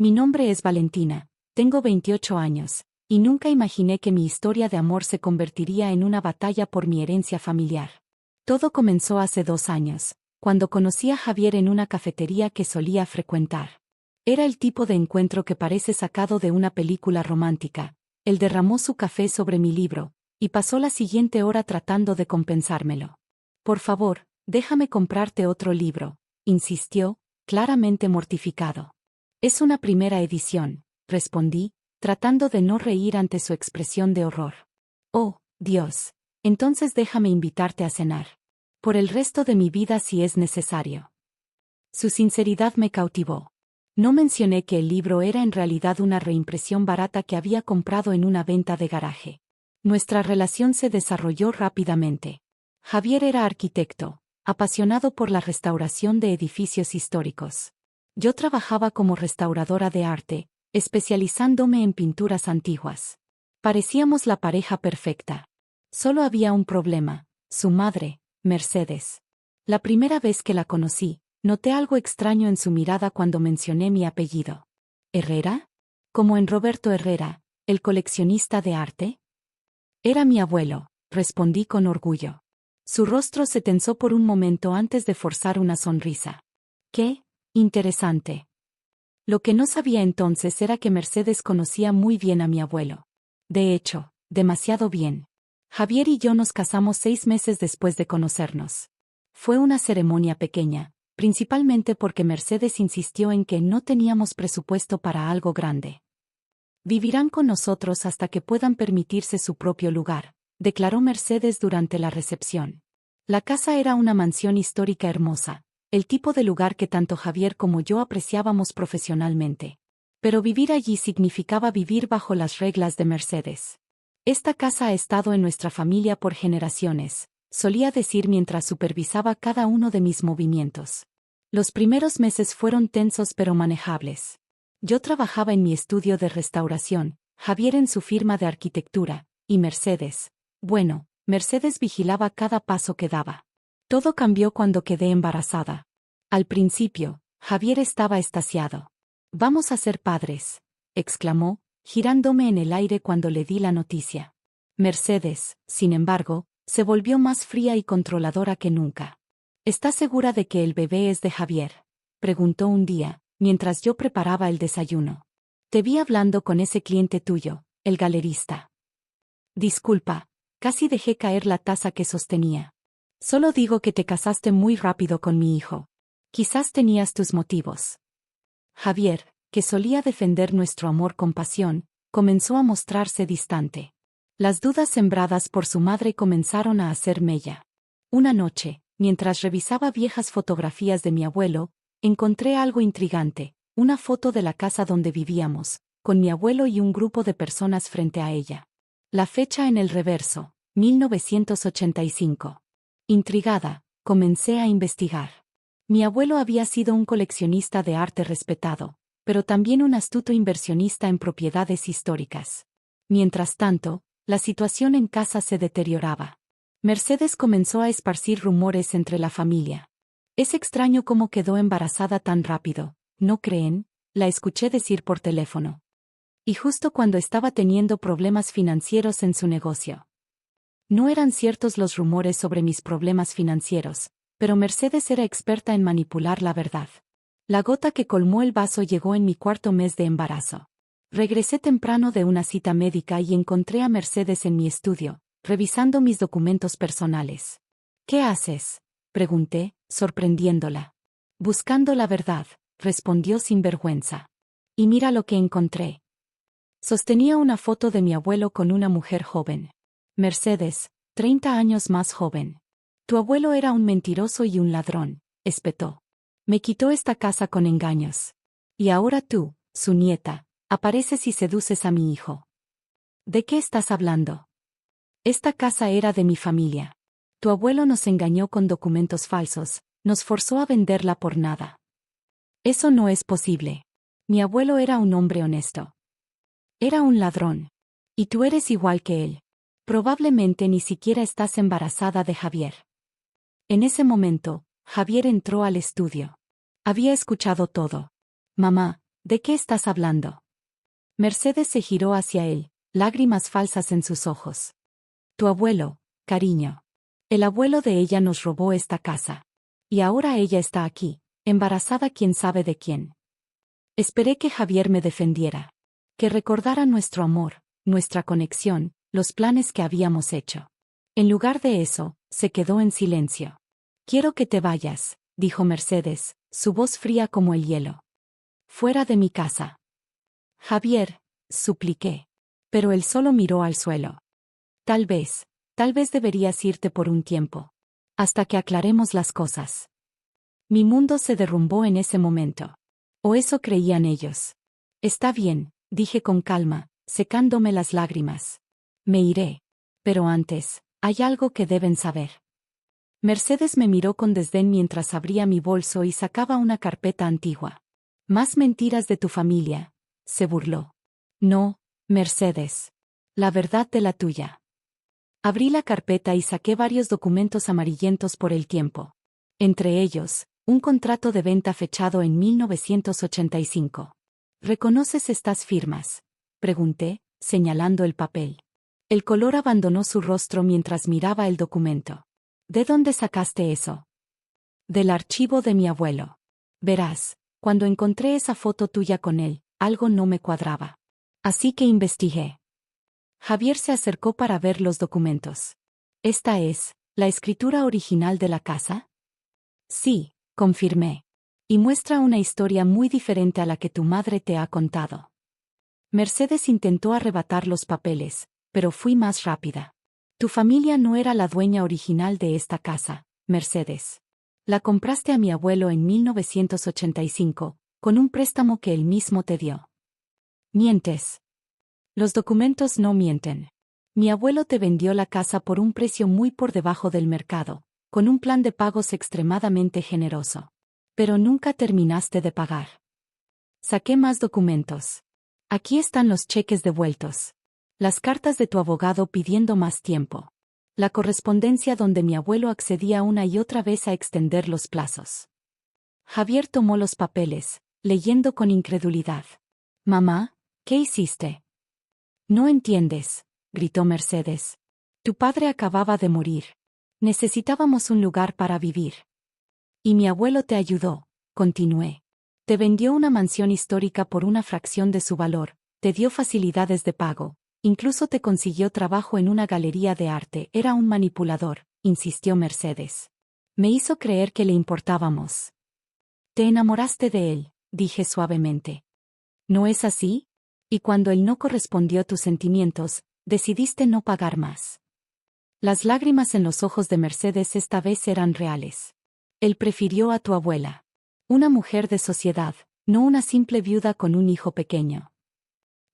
Mi nombre es Valentina, tengo 28 años, y nunca imaginé que mi historia de amor se convertiría en una batalla por mi herencia familiar. Todo comenzó hace 2 años, cuando conocí a Javier en una cafetería que solía frecuentar. Era el tipo de encuentro que parece sacado de una película romántica. Él derramó su café sobre mi libro, y pasó la siguiente hora tratando de compensármelo. Por favor, déjame comprarte otro libro, insistió, claramente mortificado. Es una primera edición, respondí, tratando de no reír ante su expresión de horror. Oh, Dios, entonces déjame invitarte a cenar. Por el resto de mi vida si es necesario. Su sinceridad me cautivó. No mencioné que el libro era en realidad una reimpresión barata que había comprado en una venta de garaje. Nuestra relación se desarrolló rápidamente. Javier era arquitecto, apasionado por la restauración de edificios históricos. Yo trabajaba como restauradora de arte, especializándome en pinturas antiguas. Parecíamos la pareja perfecta. Solo había un problema, su madre, Mercedes. La primera vez que la conocí, noté algo extraño en su mirada cuando mencioné mi apellido. ¿Herrera? ¿Como en Roberto Herrera, el coleccionista de arte? Era mi abuelo, respondí con orgullo. Su rostro se tensó por un momento antes de forzar una sonrisa. ¡Qué interesante! Lo que no sabía entonces era que Mercedes conocía muy bien a mi abuelo. De hecho, demasiado bien. Javier y yo nos casamos 6 meses después de conocernos. Fue una ceremonia pequeña, principalmente porque Mercedes insistió en que no teníamos presupuesto para algo grande. Vivirán con nosotros hasta que puedan permitirse su propio lugar, declaró Mercedes durante la recepción. La casa era una mansión histórica hermosa, el tipo de lugar que tanto Javier como yo apreciábamos profesionalmente. Pero vivir allí significaba vivir bajo las reglas de Mercedes. Esta casa ha estado en nuestra familia por generaciones, solía decir mientras supervisaba cada uno de mis movimientos. Los primeros meses fueron tensos pero manejables. Yo trabajaba en mi estudio de restauración, Javier en su firma de arquitectura, y Mercedes. Bueno, Mercedes vigilaba cada paso que daba. Todo cambió cuando quedé embarazada. Al principio, Javier estaba extasiado. «Vamos a ser padres», exclamó, girándome en el aire cuando le di la noticia. Mercedes, sin embargo, se volvió más fría y controladora que nunca. «¿Estás segura de que el bebé es de Javier?», preguntó un día, mientras yo preparaba el desayuno. «Te vi hablando con ese cliente tuyo, el galerista». «Disculpa, casi dejé caer la taza que sostenía. Solo digo que te casaste muy rápido con mi hijo. Quizás tenías tus motivos». Javier, que solía defender nuestro amor con pasión, comenzó a mostrarse distante. Las dudas sembradas por su madre comenzaron a hacer mella. Una noche, mientras revisaba viejas fotografías de mi abuelo, encontré algo intrigante, una foto de la casa donde vivíamos, con mi abuelo y un grupo de personas frente a ella. La fecha en el reverso, 1985. Intrigada, comencé a investigar. Mi abuelo había sido un coleccionista de arte respetado, pero también un astuto inversionista en propiedades históricas. Mientras tanto, la situación en casa se deterioraba. Mercedes comenzó a esparcir rumores entre la familia. «Es extraño cómo quedó embarazada tan rápido, ¿no creen?», la escuché decir por teléfono. Y justo cuando estaba teniendo problemas financieros en su negocio. No eran ciertos los rumores sobre mis problemas financieros, pero Mercedes era experta en manipular la verdad. La gota que colmó el vaso llegó en mi 4.º mes de embarazo. Regresé temprano de una cita médica y encontré a Mercedes en mi estudio, revisando mis documentos personales. «¿Qué haces?», pregunté, sorprendiéndola. «Buscando la verdad», respondió sin vergüenza. «Y mira lo que encontré». Sostenía una foto de mi abuelo con una mujer joven. Mercedes, 30 años más joven. «Tu abuelo era un mentiroso y un ladrón», espetó. «Me quitó esta casa con engaños. Y ahora tú, su nieta, apareces y seduces a mi hijo». «¿De qué estás hablando? Esta casa era de mi familia. Tu abuelo nos engañó con documentos falsos, nos forzó a venderla por nada». «Eso no es posible. Mi abuelo era un hombre honesto». «Era un ladrón. Y tú eres igual que él. Probablemente ni siquiera estás embarazada de Javier». En ese momento, Javier entró al estudio. Había escuchado todo. «Mamá, ¿De qué estás hablando? Mercedes se giró hacia él, lágrimas falsas en sus ojos. Tu abuelo, cariño. El abuelo de ella nos robó esta casa. Y ahora ella está aquí, embarazada quién sabe de quién. Esperé que Javier me defendiera. Que recordara nuestro amor, nuestra conexión, los planes que habíamos hecho. En lugar de eso, se quedó en silencio. Quiero que te vayas, dijo Mercedes, su voz fría como el hielo. Fuera de mi casa. Javier, supliqué. Pero él solo miró al suelo. Tal vez deberías irte por un tiempo. Hasta que aclaremos las cosas. Mi mundo se derrumbó en ese momento. O eso creían ellos. Está bien, dije con calma, secándome las lágrimas. Me iré. Pero antes, hay algo que deben saber. Mercedes me miró con desdén mientras abría mi bolso y sacaba una carpeta antigua. Más mentiras de tu familia, se burló. No, Mercedes. La verdad de la tuya. Abrí la carpeta y saqué varios documentos amarillentos por el tiempo. Entre ellos, un contrato de venta fechado en 1985. ¿Reconoces estas firmas?, pregunté, señalando el papel. El color abandonó su rostro mientras miraba el documento. ¿De dónde sacaste eso? Del archivo de mi abuelo. Verás, cuando encontré esa foto tuya con él, algo no me cuadraba. Así que investigué. Javier se acercó para ver los documentos. ¿Esta es la escritura original de la casa? Sí, confirmé. Y muestra una historia muy diferente a la que tu madre te ha contado. Mercedes intentó arrebatar los papeles, pero fui más rápida. Tu familia no era la dueña original de esta casa, Mercedes. La compraste a mi abuelo en 1985, con un préstamo que él mismo te dio. Mientes. Los documentos no mienten. Mi abuelo te vendió la casa por un precio muy por debajo del mercado, con un plan de pagos extremadamente generoso. Pero nunca terminaste de pagar. Saqué más documentos. Aquí están los cheques devueltos. Las cartas de tu abogado pidiendo más tiempo. La correspondencia donde mi abuelo accedía una y otra vez a extender los plazos. Javier tomó los papeles, leyendo con incredulidad. Mamá, ¿qué hiciste? No entiendes, gritó Mercedes. Tu padre acababa de morir. Necesitábamos un lugar para vivir. Y mi abuelo te ayudó, continué. Te vendió una mansión histórica por una fracción de su valor, te dio facilidades de pago, incluso te consiguió trabajo en una galería de arte. Era un manipulador, insistió Mercedes. Me hizo creer que le importábamos. Te enamoraste de él, dije suavemente. ¿No es así? Y cuando él no correspondió a tus sentimientos, decidiste no pagar más. Las lágrimas en los ojos de Mercedes esta vez eran reales. Él prefirió a tu abuela. Una mujer de sociedad, no una simple viuda con un hijo pequeño.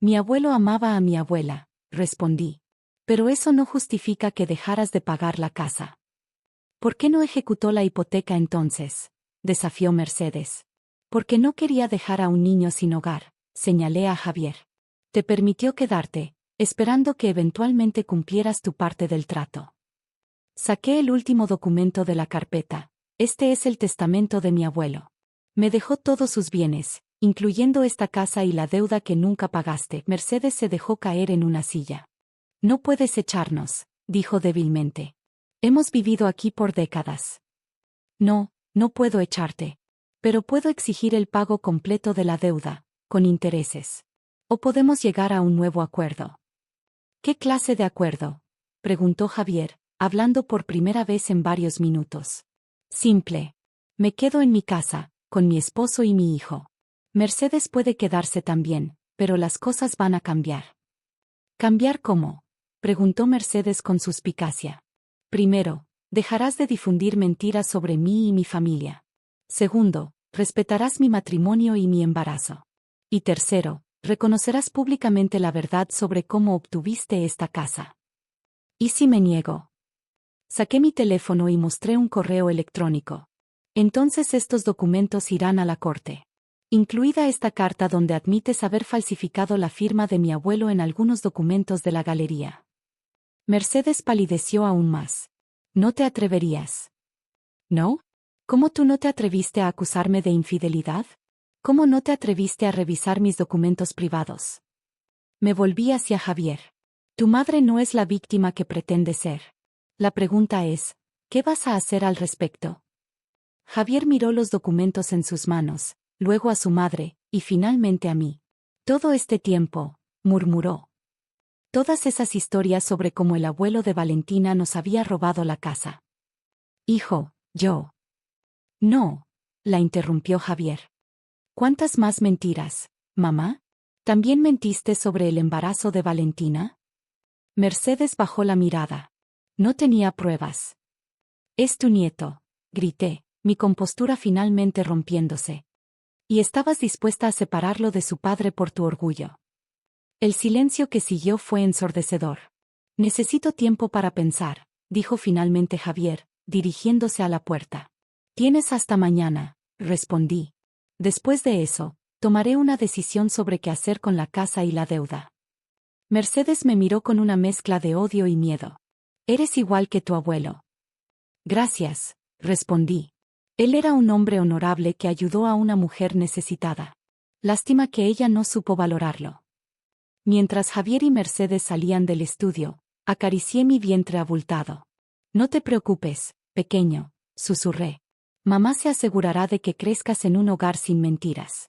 Mi abuelo amaba a mi abuela, respondí. Pero eso no justifica que dejaras de pagar la casa. ¿Por qué no ejecutó la hipoteca entonces?, desafió Mercedes. Porque no quería dejar a un niño sin hogar, señalé a Javier. Te permitió quedarte, esperando que eventualmente cumplieras tu parte del trato. Saqué el último documento de la carpeta. Este es el testamento de mi abuelo. Me dejó todos sus bienes, incluyendo esta casa y la deuda que nunca pagaste. Mercedes se dejó caer en una silla. No puedes echarnos, dijo débilmente. Hemos vivido aquí por décadas. No, no puedo echarte. Pero puedo exigir el pago completo de la deuda, con intereses. O podemos llegar a un nuevo acuerdo. ¿Qué clase de acuerdo?, preguntó Javier, hablando por primera vez en varios minutos. Simple. Me quedo en mi casa, con mi esposo y mi hijo. Mercedes puede quedarse también, pero las cosas van a cambiar. ¿Cambiar cómo?, preguntó Mercedes con suspicacia. Primero, dejarás de difundir mentiras sobre mí y mi familia. Segundo, respetarás mi matrimonio y mi embarazo. Y tercero, reconocerás públicamente la verdad sobre cómo obtuviste esta casa. ¿Y si me niego? Saqué mi teléfono y mostré un correo electrónico. Entonces estos documentos irán a la corte. Incluida esta carta donde admites haber falsificado la firma de mi abuelo en algunos documentos de la galería. Mercedes palideció aún más. ¿No te atreverías? ¿No? ¿Cómo tú no te atreviste a acusarme de infidelidad? ¿Cómo no te atreviste a revisar mis documentos privados? Me volví hacia Javier. Tu madre no es la víctima que pretende ser. La pregunta es, ¿qué vas a hacer al respecto? Javier miró los documentos en sus manos, luego a su madre, y finalmente a mí. Todo este tiempo, murmuró. Todas esas historias sobre cómo el abuelo de Valentina nos había robado la casa. Hijo, yo. No, la interrumpió Javier. ¿Cuántas más mentiras, mamá? ¿También mentiste sobre el embarazo de Valentina? Mercedes bajó la mirada. No tenía pruebas. Es tu nieto, grité, mi compostura finalmente rompiéndose. Y estabas dispuesta a separarlo de su padre por tu orgullo. El silencio que siguió fue ensordecedor. Necesito tiempo para pensar, dijo finalmente Javier, dirigiéndose a la puerta. Tienes hasta mañana, respondí. Después de eso, tomaré una decisión sobre qué hacer con la casa y la deuda. Mercedes me miró con una mezcla de odio y miedo. Eres igual que tu abuelo. Gracias, respondí. Él era un hombre honorable que ayudó a una mujer necesitada. Lástima que ella no supo valorarlo. Mientras Javier y Mercedes salían del estudio, acaricié mi vientre abultado. No te preocupes, pequeño, susurré. Mamá se asegurará de que crezcas en un hogar sin mentiras.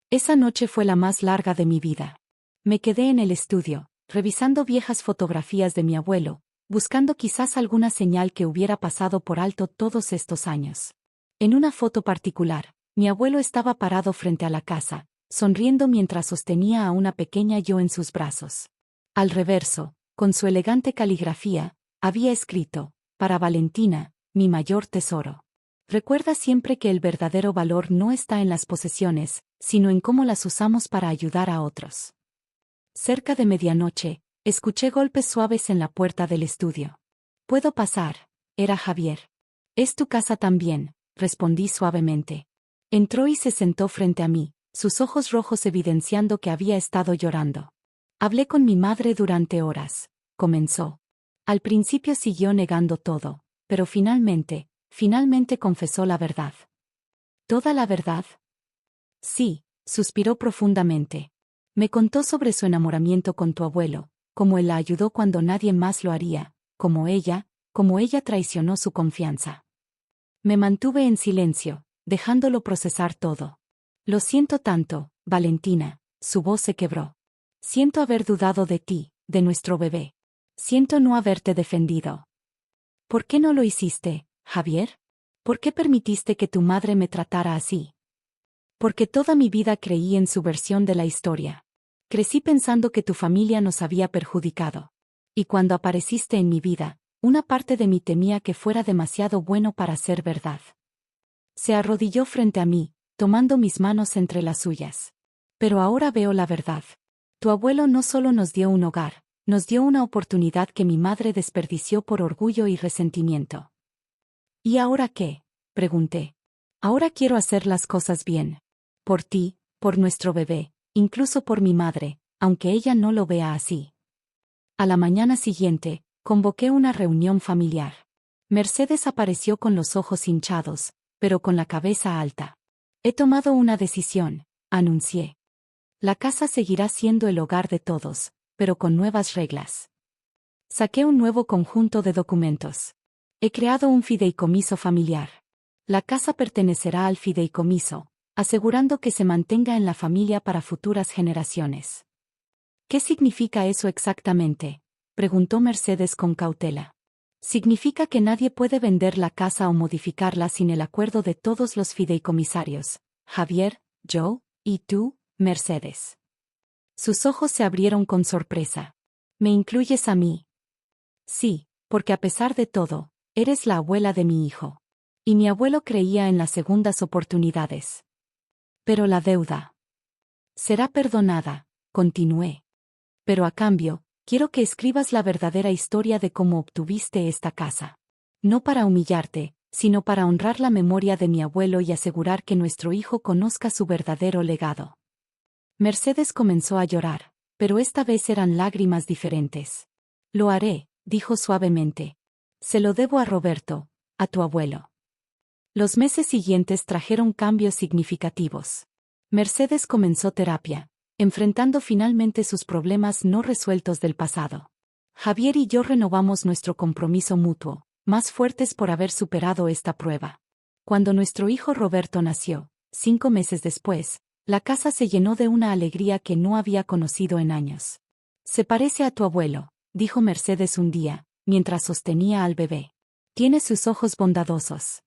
Esa noche fue la más larga de mi vida. Me quedé en el estudio, revisando viejas fotografías de mi abuelo, buscando quizás alguna señal que hubiera pasado por alto todos estos años. En una foto particular, mi abuelo estaba parado frente a la casa, sonriendo mientras sostenía a una pequeña yo en sus brazos. Al reverso, con su elegante caligrafía, había escrito, para Valentina, mi mayor tesoro. Recuerda siempre que el verdadero valor no está en las posesiones, sino en cómo las usamos para ayudar a otros. Cerca de medianoche, escuché golpes suaves en la puerta del estudio. ¿Puedo pasar? Era Javier. Es tu casa también, respondí suavemente. Entró y se sentó frente a mí, sus ojos rojos evidenciando que había estado llorando. Hablé con mi madre durante horas, comenzó. Al principio siguió negando todo, pero finalmente confesó la verdad. ¿Toda la verdad? Sí, suspiró profundamente. Me contó sobre su enamoramiento con tu abuelo, cómo él la ayudó cuando nadie más lo haría, cómo ella traicionó su confianza. Me mantuve en silencio, dejándolo procesar todo. Lo siento tanto, Valentina, su voz se quebró. Siento haber dudado de ti, de nuestro bebé. Siento no haberte defendido. ¿Por qué no lo hiciste, Javier? ¿Por qué permitiste que tu madre me tratara así? Porque toda mi vida creí en su versión de la historia. Crecí pensando que tu familia nos había perjudicado. Y cuando apareciste en mi vida, una parte de mí temía que fuera demasiado bueno para ser verdad. Se arrodilló frente a mí, tomando mis manos entre las suyas. Pero ahora veo la verdad. Tu abuelo no solo nos dio un hogar, nos dio una oportunidad que mi madre desperdició por orgullo y resentimiento. ¿Y ahora qué? Pregunté. Ahora quiero hacer las cosas bien. Por ti, por nuestro bebé, incluso por mi madre, aunque ella no lo vea así. A la mañana siguiente, convoqué una reunión familiar. Mercedes apareció con los ojos hinchados, pero con la cabeza alta. He tomado una decisión, anuncié. La casa seguirá siendo el hogar de todos, pero con nuevas reglas. Saqué un nuevo conjunto de documentos. He creado un fideicomiso familiar. La casa pertenecerá al fideicomiso, asegurando que se mantenga en la familia para futuras generaciones. ¿Qué significa eso exactamente?, preguntó Mercedes con cautela. Significa que nadie puede vender la casa o modificarla sin el acuerdo de todos los fideicomisarios, Javier, yo, y tú, Mercedes. Sus ojos se abrieron con sorpresa. ¿Me incluyes a mí? Sí, porque a pesar de todo, eres la abuela de mi hijo. Y mi abuelo creía en las segundas oportunidades. Pero la deuda será perdonada, continué. Pero a cambio, quiero que escribas la verdadera historia de cómo obtuviste esta casa. No para humillarte, sino para honrar la memoria de mi abuelo y asegurar que nuestro hijo conozca su verdadero legado. Mercedes comenzó a llorar, pero esta vez eran lágrimas diferentes. Lo haré, dijo suavemente. Se lo debo a Roberto, a tu abuelo. Los meses siguientes trajeron cambios significativos. Mercedes comenzó terapia, enfrentando finalmente sus problemas no resueltos del pasado. Javier y yo renovamos nuestro compromiso mutuo, más fuertes por haber superado esta prueba. Cuando nuestro hijo Roberto nació, 5 meses después, la casa se llenó de una alegría que no había conocido en años. Se parece a tu abuelo, dijo Mercedes un día, mientras sostenía al bebé. Tiene sus ojos bondadosos.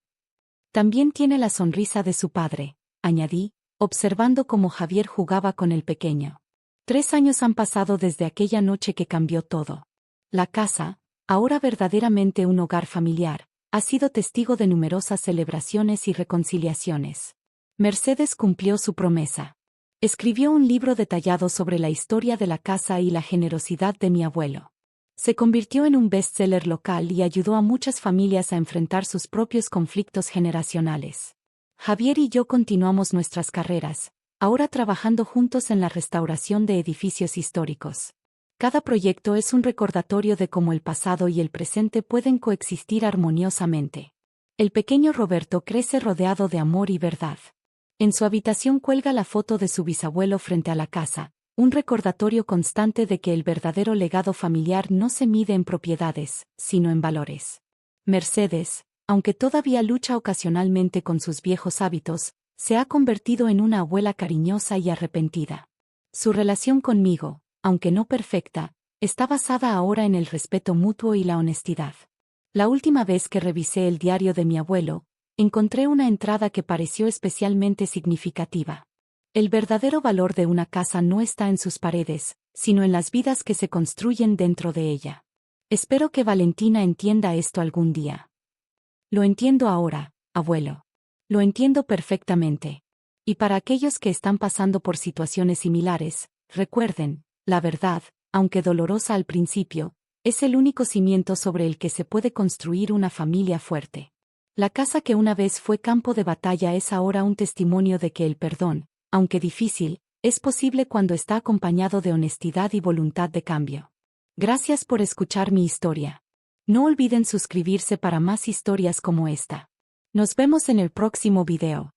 También tiene la sonrisa de su padre, añadí, observando cómo Javier jugaba con el pequeño. 3 años han pasado desde aquella noche que cambió todo. La casa, ahora verdaderamente un hogar familiar, ha sido testigo de numerosas celebraciones y reconciliaciones. Mercedes cumplió su promesa. Escribió un libro detallado sobre la historia de la casa y la generosidad de mi abuelo. Se convirtió en un bestseller local y ayudó a muchas familias a enfrentar sus propios conflictos generacionales. Javier y yo continuamos nuestras carreras, ahora trabajando juntos en la restauración de edificios históricos. Cada proyecto es un recordatorio de cómo el pasado y el presente pueden coexistir armoniosamente. El pequeño Roberto crece rodeado de amor y verdad. En su habitación cuelga la foto de su bisabuelo frente a la casa, un recordatorio constante de que el verdadero legado familiar no se mide en propiedades, sino en valores. Mercedes, aunque todavía lucha ocasionalmente con sus viejos hábitos, se ha convertido en una abuela cariñosa y arrepentida. Su relación conmigo, aunque no perfecta, está basada ahora en el respeto mutuo y la honestidad. La última vez que revisé el diario de mi abuelo, encontré una entrada que pareció especialmente significativa. El verdadero valor de una casa no está en sus paredes, sino en las vidas que se construyen dentro de ella. Espero que Valentina entienda esto algún día. Lo entiendo ahora, abuelo. Lo entiendo perfectamente. Y para aquellos que están pasando por situaciones similares, recuerden, la verdad, aunque dolorosa al principio, es el único cimiento sobre el que se puede construir una familia fuerte. La casa que una vez fue campo de batalla es ahora un testimonio de que el perdón, aunque difícil, es posible cuando está acompañado de honestidad y voluntad de cambio. Gracias por escuchar mi historia. No olviden suscribirse para más historias como esta. Nos vemos en el próximo video.